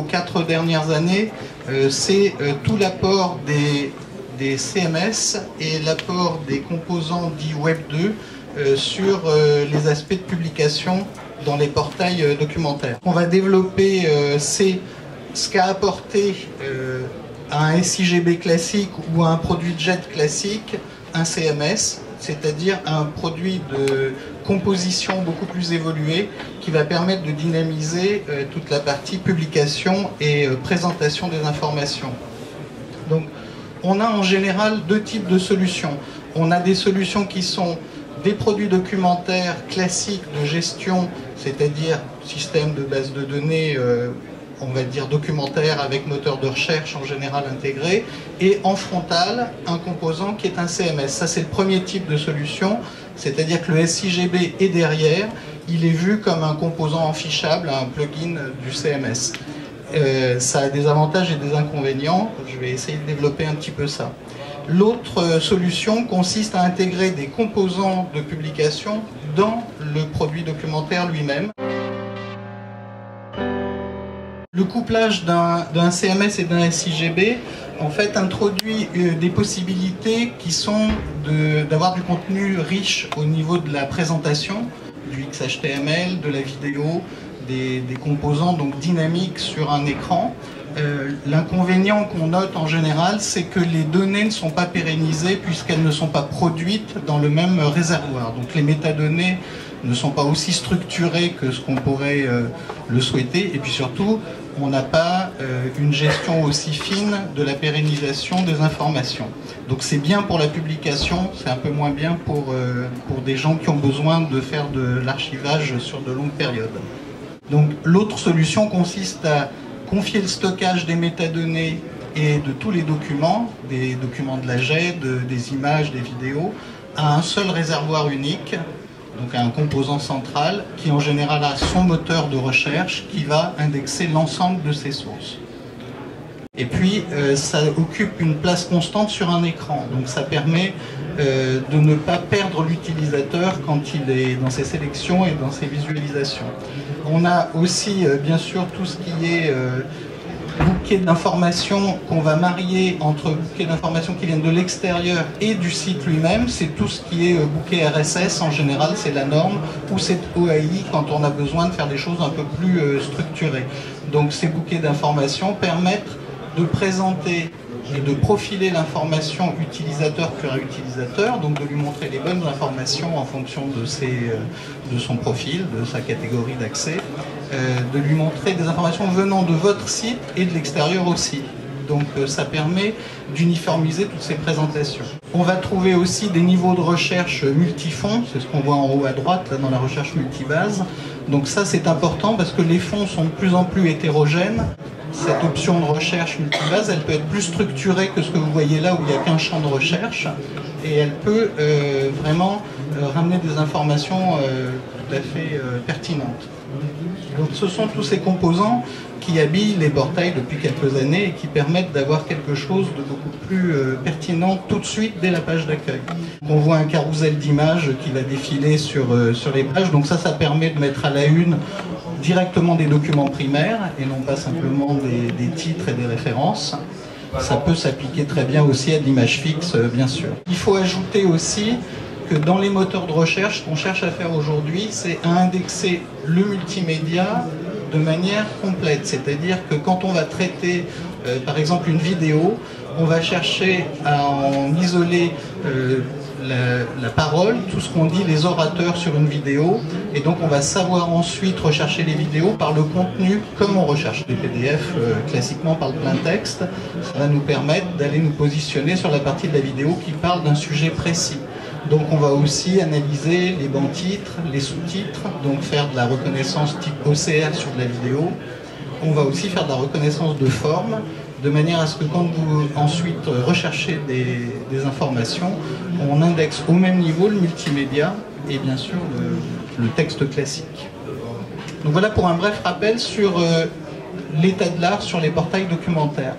aux 4 dernières années, c'est tout l'apport des CMS et l'apport des composants dits Web 2 sur les aspects de publication dans les portails documentaires. On va développer ce qu'a apporté à un SIGB classique ou à un produit JET classique un CMS, c'est-à-dire un produit de composition beaucoup plus évolué qui va permettre de dynamiser toute la partie publication et présentation des informations. Donc, on a en général 2 types de solutions. On a des solutions qui sont des produits documentaires classiques de gestion, c'est-à-dire système de base de données, on va dire documentaire avec moteur de recherche en général intégré, et en frontal, un composant qui est un CMS. Ça, c'est le premier type de solution, c'est-à-dire que le SIGB est derrière, il est vu comme un composant enfichable, un plugin du CMS. Ça a des avantages et des inconvénients, je vais essayer de développer un petit peu ça. L'autre solution consiste à intégrer des composants de publication dans le produit documentaire lui-même. Le couplage d'un CMS et d'un SIGB en fait introduit des possibilités qui sont d'avoir du contenu riche au niveau de la présentation, du XHTML, de la vidéo, des composants donc dynamiques sur un écran. L'inconvénient qu'on note en général, c'est que les données ne sont pas pérennisées puisqu'elles ne sont pas produites dans le même réservoir. Donc les métadonnées ne sont pas aussi structurées que ce qu'on pourrait le souhaiter, et puis surtout, on n'a pas une gestion aussi fine de la pérennisation des informations. Donc c'est bien pour la publication, c'est un peu moins bien pour des gens qui ont besoin de faire de l'archivage sur de longues périodes. Donc l'autre solution consiste à confier le stockage des métadonnées et de tous les documents, des documents de la GED, des images, des vidéos, à un seul réservoir unique, donc à un composant central qui en général a son moteur de recherche qui va indexer l'ensemble de ses sources. Et puis ça occupe une place constante sur un écran, donc ça permet de ne pas perdre l'utilisateur quand il est dans ses sélections et dans ses visualisations. On a aussi bien sûr tout ce qui est bouquet d'informations qu'on va marier entre bouquets d'informations qui viennent de l'extérieur et du site lui-même. C'est tout ce qui est bouquet RSS en général, c'est la norme, ou c'est OAI quand on a besoin de faire des choses un peu plus structurées. Donc ces bouquets d'informations permettent de présenter et de profiler l'information utilisateur par utilisateur, donc de lui montrer les bonnes informations en fonction de son profil, de sa catégorie d'accès, de lui montrer des informations venant de votre site et de l'extérieur aussi. Donc ça permet d'uniformiser toutes ces présentations. On va trouver aussi des niveaux de recherche multifonds, c'est ce qu'on voit en haut à droite là, dans la recherche multibase. Donc ça c'est important parce que les fonds sont de plus en plus hétérogènes. Cette option de recherche multibase, elle peut être plus structurée que ce que vous voyez là où il n'y a qu'un champ de recherche, et elle peut vraiment ramener des informations tout à fait pertinentes. Donc ce sont tous ces composants qui habillent les portails depuis quelques années et qui permettent d'avoir quelque chose de beaucoup plus pertinent tout de suite dès la page d'accueil. On voit un carrousel d'images qui va défiler sur les pages, donc ça permet de mettre à la une directement des documents primaires et non pas simplement des titres et des références. Ça peut s'appliquer très bien aussi à de l'image fixe, bien sûr. Il faut ajouter aussi que dans les moteurs de recherche, ce qu'on cherche à faire aujourd'hui, c'est à indexer le multimédia de manière complète. C'est-à-dire que quand on va traiter, par exemple, une vidéo, on va chercher à en isoler la parole, tout ce qu'on dit, les orateurs sur une vidéo, et donc on va savoir ensuite rechercher les vidéos par le contenu, comme on recherche des PDF classiquement par le plein texte. Ça va nous permettre d'aller nous positionner sur la partie de la vidéo qui parle d'un sujet précis. Donc on va aussi analyser les bancs titres, les sous-titres, donc faire de la reconnaissance type OCR sur de la vidéo. On va aussi faire de la reconnaissance de forme, de manière à ce que quand vous ensuite recherchez des informations, on indexe au même niveau le multimédia et bien sûr le texte classique. Donc voilà pour un bref rappel sur l'état de l'art sur les portails documentaires.